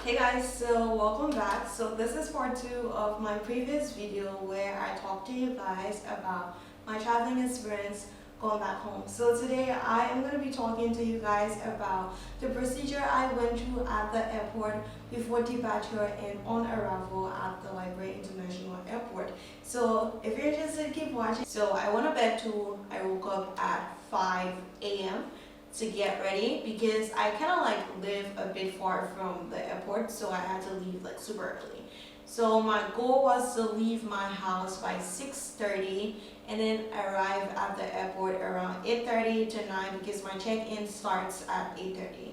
Hey guys, so welcome back. So this is part 2 of my previous video where I talked to you guys about my traveling experience going back home. So today I am going to be talking to you guys about the procedure I went through at the airport before departure and on arrival at the Liberia International Airport. So if you're interested, keep watching. So I went to bed too. I woke up at 5 a.m. to get ready because I kind of live a bit far from the airport, so I had to leave super early. So my goal was to leave my house by 6:30 and then arrive at the airport around 8:30 to 9 because my check-in starts at 8:30.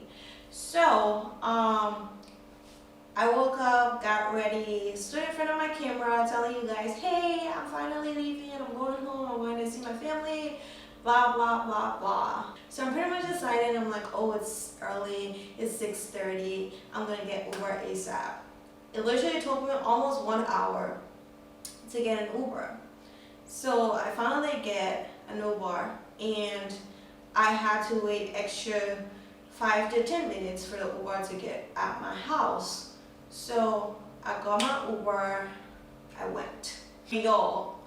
So I woke up, got ready, stood in front of my camera telling you guys, hey, I'm finally leaving, I'm going home, I'm going to see my family, blah blah blah blah. So I'm pretty much decided. I'm like, oh, it's early, it's 6:30, I'm gonna get Uber ASAP. It literally took me almost 1 hour to get an Uber. So I finally get an Uber and I had to wait extra 5 to 10 minutes for the Uber to get at my house. So I got my Uber, I went. Y'all,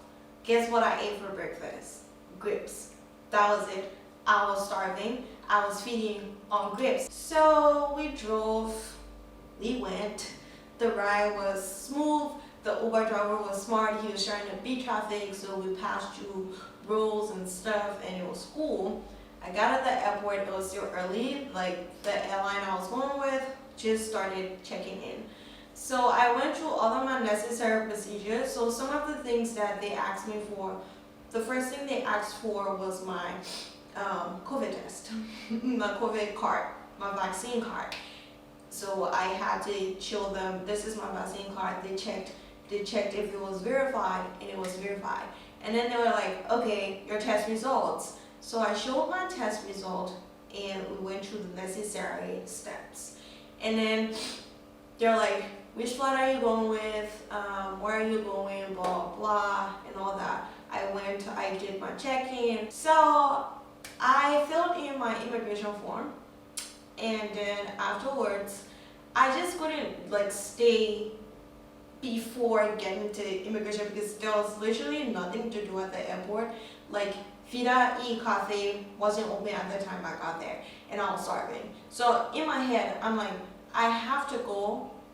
guess what I ate for breakfast? Grapes. That was it. I was starving. I was feeding on grapes. So we drove, we went. The ride was smooth. The Uber driver was smart. He was trying to beat traffic, so we passed through roads and stuff, and it was cool. I got at the airport. It was still early. The airline I was going with just started checking in. So I went through all of my necessary procedures. So some of the things that they asked me for, the first thing they asked for was my COVID test, my COVID card, my vaccine card. So I had to show them, this is my vaccine card. They checked if it was verified, and it was verified. And then they were like, okay, your test results. So I showed my test result, and we went through the necessary steps. And then they're like, which flight are you going with? Where are you going? Blah, blah, and all that. I did my check-in. So I filled in my immigration form, and then afterwards, I just couldn't stay before getting to immigration because there was literally nothing to do at the airport. Vida E Cafe wasn't open at the time I got there, and I was starving. So in my head, I'm like, I have to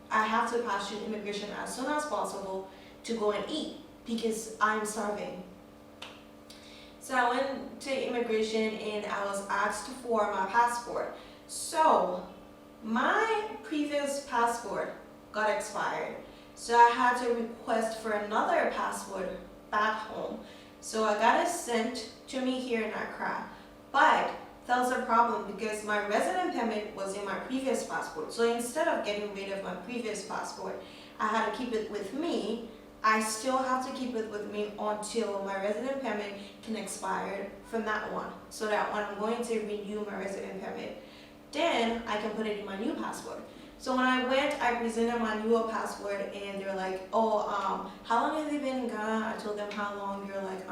pass through immigration as soon as possible to go and eat because I'm starving. So I went to immigration and I was asked for my passport. So my previous passport got expired. So I had to request for another passport back home. So I got it sent to me here in ACCRA. But that was a problem because my resident permit was in my previous passport. So instead of getting rid of my previous passport, I had to keep it with me. I still have to keep it with me until my resident permit can expire from that one. So that when I'm going to renew my resident permit, then I can put it in my new passport. So when I went, I presented my newer passport and they're like, oh, how long have you been in Ghana? I told them how long. They're like,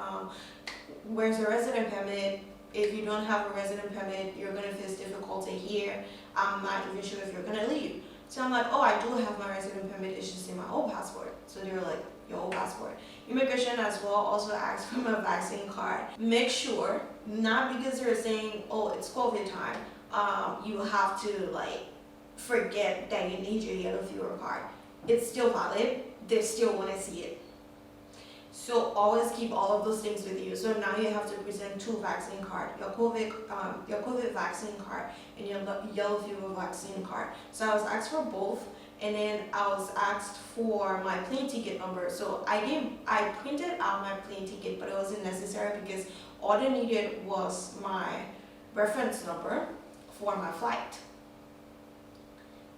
where's the resident permit? If you don't have a resident permit, you're going to face difficulty here. I'm not even sure if you're going to leave. So I'm like, oh, I do have my resident permit, it's just in my old passport. So they were like, your old passport. Immigration as well also asked for my vaccine card. Make sure, not because they're saying, oh, it's COVID time, you have to forget that you need your yellow fever card. It's still valid, they still want to see it. So always keep all of those things with you. So now you have to present 2 vaccine cards, your COVID vaccine card and your yellow fever vaccine card. So I was asked for both, and then I was asked for my plane ticket number. So I printed out my plane ticket, but it wasn't necessary because all they needed was my reference number for my flight.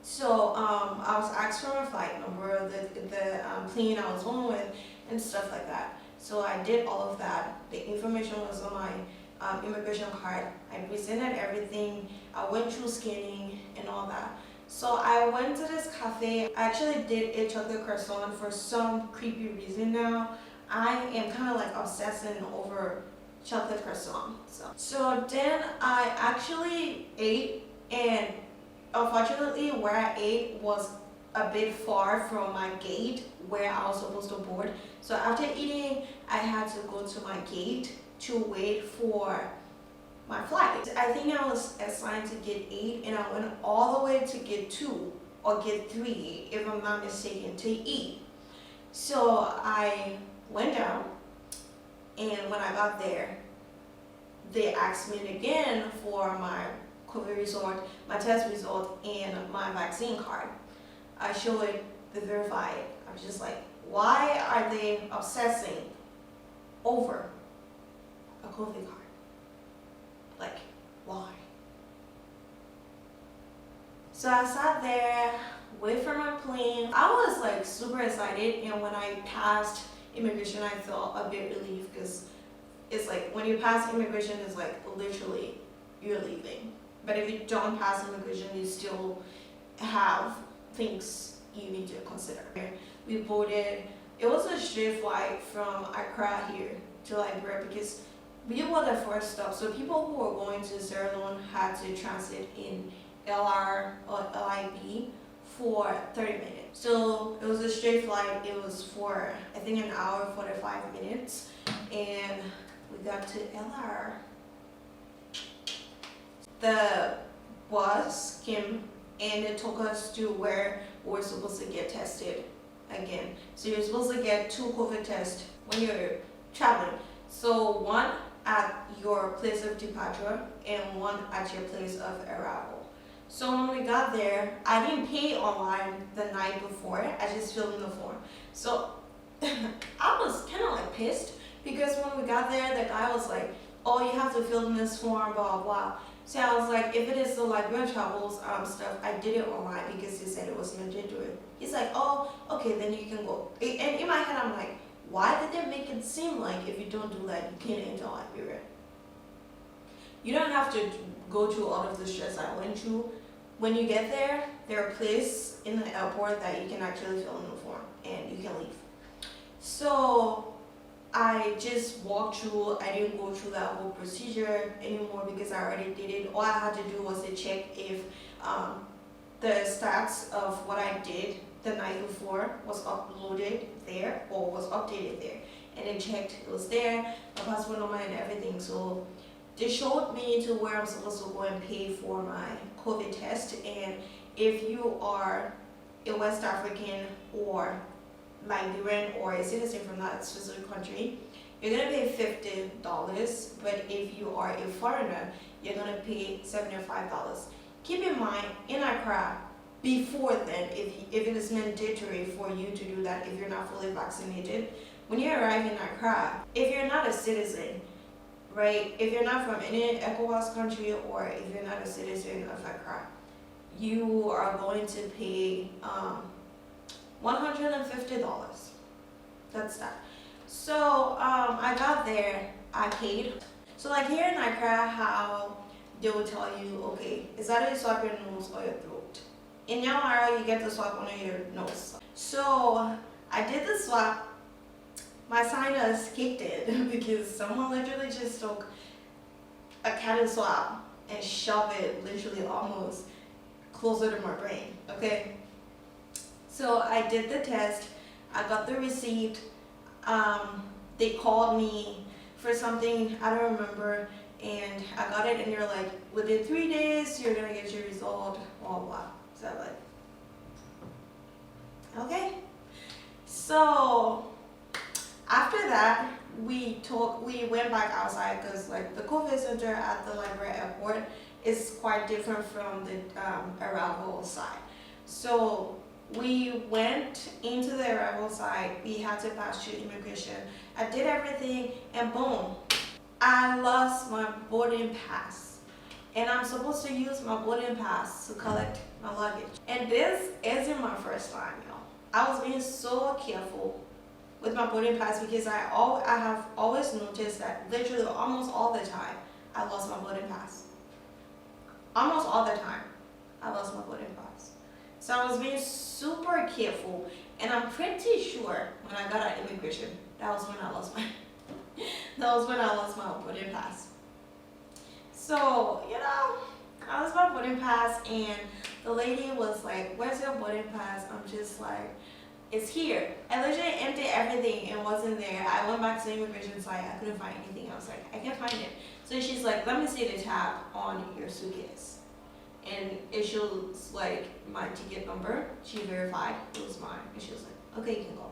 So I was asked for my flight number, the plane I was going with, and stuff like that. So I did all of that. The information was on my immigration card. I presented everything. I went through scanning and all that. So I went to this cafe. I actually did a chocolate croissant for some creepy reason now. I am kind of obsessing over chocolate croissant. So then I actually ate, and unfortunately where I ate was a bit far from my gate where I was supposed to board. So after eating, I had to go to my gate to wait for my flight. I think I was assigned to gate 8 and I went all the way to gate 2 or gate 3 if I'm not mistaken to eat. So I went down, and when I got there, they asked me again for my COVID result, my test result, and my vaccine card. I showed it, they verified it. I was just like, why are they obsessing over a COVID card? Like, why? So I sat there, wait for my plane. I was like super excited, and when I passed immigration, I felt a bit relieved because it's like when you pass immigration, it's like literally you're leaving. But if you don't pass immigration, you still have things you need to consider. We boarded. It was a straight flight from ACCRA here to Liberia because we were the first stop. So people who were going to Sierra Leone had to transit in LR or LIB for 30 minutes. So it was a straight flight. It was for I think an hour 45 minutes, and we got to LR. The bus came and it took us to where we're supposed to get tested again. So you're supposed to get 2 COVID tests when you're traveling. So one at your place of departure and one at your place of arrival. So when we got there, I didn't pay online the night before. I just filled in the form. So I was kind of like pissed because when we got there, the guy was like, "Oh, you have to fill in this form, blah blah." So I was like, if it is the Liberian travels stuff, I did it online because he said it was mandatory. He's like, "Oh, okay, then you can go." And in my head, I'm like, why did they make it seem like if you don't do that, you can't enter Liberia? You don't have to go through all of the stress I went through. When you get there, there are places in the airport that you can actually fill in the form and you can leave. So I just walked through. I didn't go through that whole procedure anymore because I already did it. All I had to do was to check if the stats of what I did the night before was uploaded there or was updated there, and it checked it was there, my passport number and everything. So they showed me to where I'm supposed to go and pay for my COVID test. And if you are a West African or Liberian or a citizen from that specific country, you're gonna pay $50. But if you are a foreigner, you're gonna pay $75. Keep in mind, in Accra, before then, if it is mandatory for you to do that if you're not fully vaccinated, when you arrive in Accra, if you're not a citizen, right, if you're not from any ECOWAS country or if you're not a citizen of Accra, you are going to pay $150. That's that. So I got there, I paid. So like here in Accra, how they will tell you, okay, is that you swab your nose or your throat? In Yamara, you get to swab under your nose. So I did the swab. My sinus kicked in because someone literally just took a cotton swab and shoved it literally almost closer to my brain, okay? So I did the test, I got the receipt, they called me for something, I don't remember, and I got it and they're like, within 3 days, you're gonna get your result, blah, blah. So I'm like, okay. So after that, we went back outside because like the COVID center at the Liberia airport is quite different from the arrival side. So we went into the arrival side, we had to pass through immigration. I did everything and boom, I lost my boarding pass. And I'm supposed to use my boarding pass to collect my luggage. And this isn't my first time, y'all. I was being so careful with my boarding pass because I have always noticed that literally almost all the time I lost my boarding pass. Almost all the time I lost my boarding pass. So I was being super careful, and I'm pretty sure when I got out immigration, that was when I lost my boarding pass. So, you know, I lost my boarding pass, and The lady was like, where's your boarding pass? I'm just like, it's here. I literally emptied everything and wasn't there. I went back to the immigration site. I couldn't find anything. I was like, I can't find it. So she's like, let me see the tab on your suitcase. And it shows like my ticket number. She verified it was mine. And she was like, okay, you can go.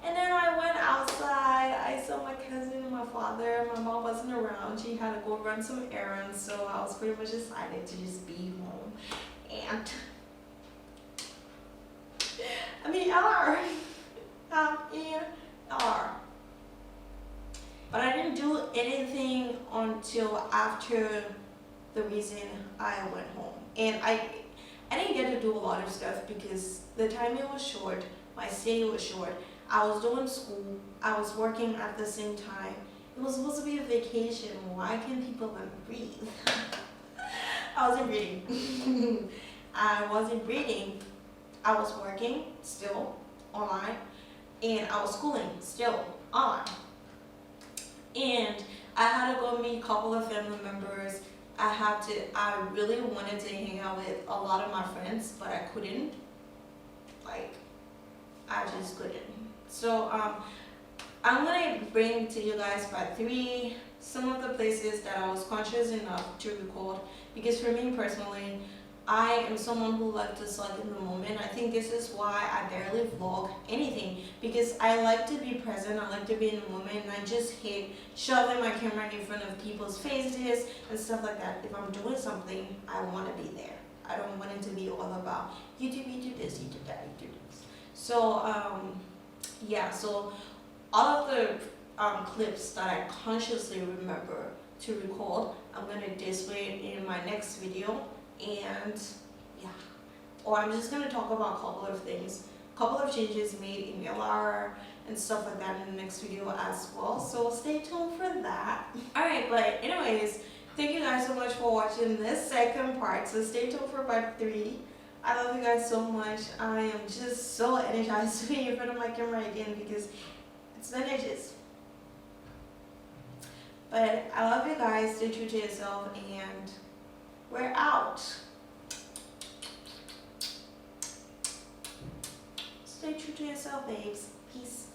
And then I went outside. I saw my cousin and my father. My mom wasn't around. She had to go run some errands. So I was pretty much excited to just be home. And I mean, ER. But I didn't do anything until after the reason I went home. And I didn't get to do a lot of stuff because the timing was short, my stay was short. I was doing school, I was working at the same time. It was supposed to be a vacation. Why can't people let me breathe? I wasn't reading. I wasn't reading. I was working still online, and I was schooling still online. And I had to go meet a couple of family members. I really wanted to hang out with a lot of my friends, but I couldn't. Like, I just couldn't. So I'm gonna bring to you guys part 3 some of the places that I was conscious enough to record, because for me personally, I am someone who likes to suck in the moment. I think this is why I barely vlog anything, because I like to be present, I like to be in the moment, and I just hate shoving my camera in front of people's faces and stuff like that. If I'm doing something, I want to be there. I don't want it to be all about you do this, you do that, you do this. So yeah, so all of the clips that I consciously remember to record, I'm going to display it in my next video. And yeah, or I'm just going to talk about a couple of things, a couple of changes made in LR and stuff like that in the next video as well, so stay tuned for that. Alright, but anyways, thank you guys so much for watching this second part, so stay tuned for part 3. I love you guys so much. I am just so energized to be in front of my camera again because it's been ages. But I love you guys, stay true to yourself, and we're out. Stay true to yourself, babes. Peace.